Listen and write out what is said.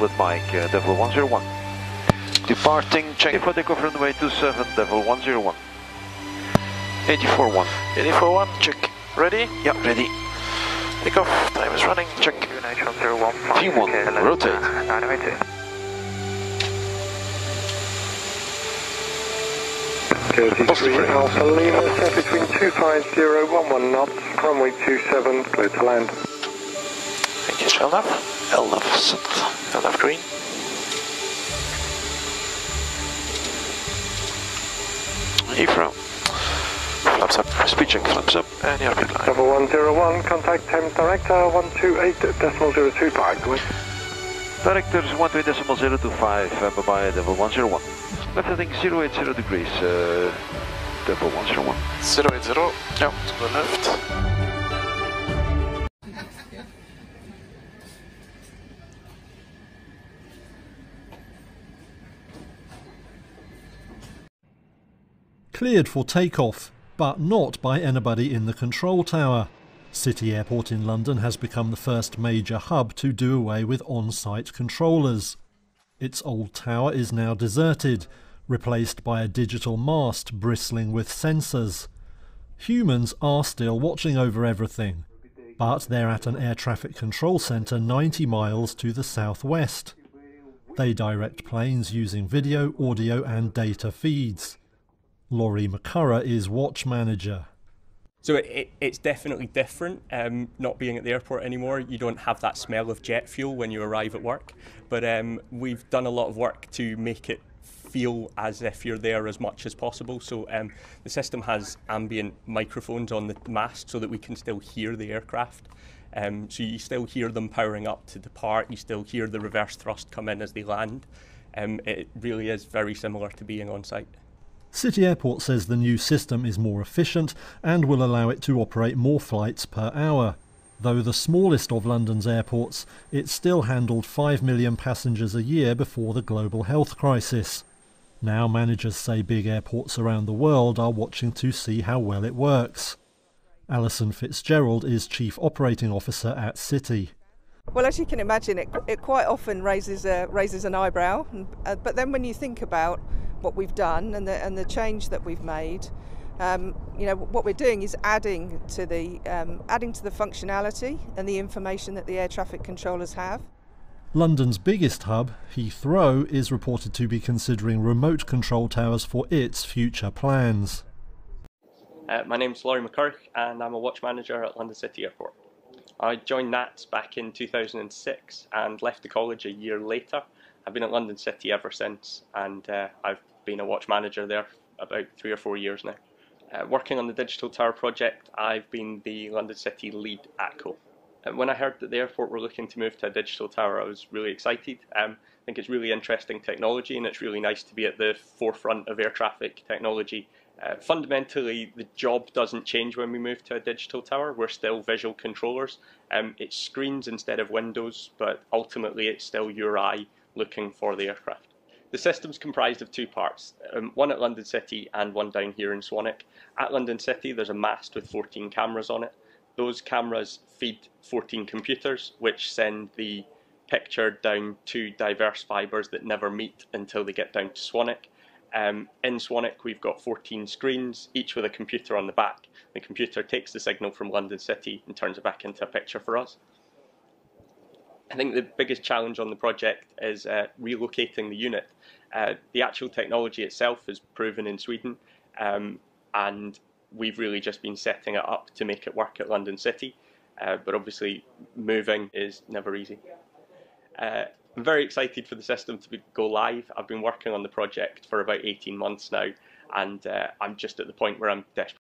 solid mic, Devil 101. Departing, check for takeoff runway 27, Devil 101. 84-1. 84-1, check. Ready? Yeah, ready. Takeoff, time is running, check. T1, rotate. Positive Alpha Lima, set between 250, 11 knots, runway 27, clear to land. Thank you, LNAV. LNAV set, LNAV green. Ephraim. Flaps up, speed check, flaps up, and airplane line. Double 101, contact Thames Director 128.025, going. Directors 128.025, bye-bye, Devil 101. Left heading 080 degrees, Devil 101. 080, yeah, to the left. Cleared for takeoff, but not by anybody in the control tower. City Airport in London has become the first major hub to do away with on-site controllers. Its old tower is now deserted, replaced by a digital mast bristling with sensors. Humans are still watching over everything, but they're at an air traffic control centre 90 miles to the southwest. They direct planes using video, audio and data feeds. Laurie McCurra is watch manager. So it's definitely different, not being at the airport anymore. You don't have that smell of jet fuel when you arrive at work, but we've done a lot of work to make it feel as if you're there as much as possible. So the system has ambient microphones on the mast so that we can still hear the aircraft. So you still hear them powering up to depart, you still hear the reverse thrust come in as they land. It really is very similar to being on site. City Airport says the new system is more efficient and will allow it to operate more flights per hour. Though the smallest of London's airports, it still handled 5 million passengers a year before the global health crisis. Now managers say big airports around the world are watching to see how well it works. Alison Fitzgerald is Chief Operating Officer at City. Well, as you can imagine, it quite often raises an eyebrow. But then when you think about what we've done and the change that we've made, what we're doing is adding to the functionality and the information that the air traffic controllers have. London's biggest hub, Heathrow, is reported to be considering remote control towers for its future plans. My name's Laurie McCurra and I'm a watch manager at London City Airport. I joined NATS back in 2006 and left the college a year later. I've been at London City ever since, and I've been a watch manager there about 3 or 4 years now. Working on the Digital Tower project, I've been the London City lead ATCO. When I heard that the airport were looking to move to a digital tower, I was really excited. I think it's really interesting technology, and it's really nice to be at the forefront of air traffic technology. Fundamentally, the job doesn't change when we move to a digital tower. We're still visual controllers. It's screens instead of windows, but ultimately it's still your eye looking for the aircraft. The system's comprised of 2 parts, one at London City and one down here in Swanwick. At London City there's a mast with 14 cameras on it. Those cameras feed 14 computers which send the picture down to diverse fibres that never meet until they get down to Swanwick. In Swanwick we've got 14 screens, each with a computer on the back. The computer takes the signal from London City and turns it back into a picture for us. I think the biggest challenge on the project is relocating the unit. The actual technology itself is proven in Sweden, and we've really just been setting it up to make it work at London City, but obviously moving is never easy. I'm very excited for the system to go live. I've been working on the project for about 18 months now, and I'm just at the point where I'm desperate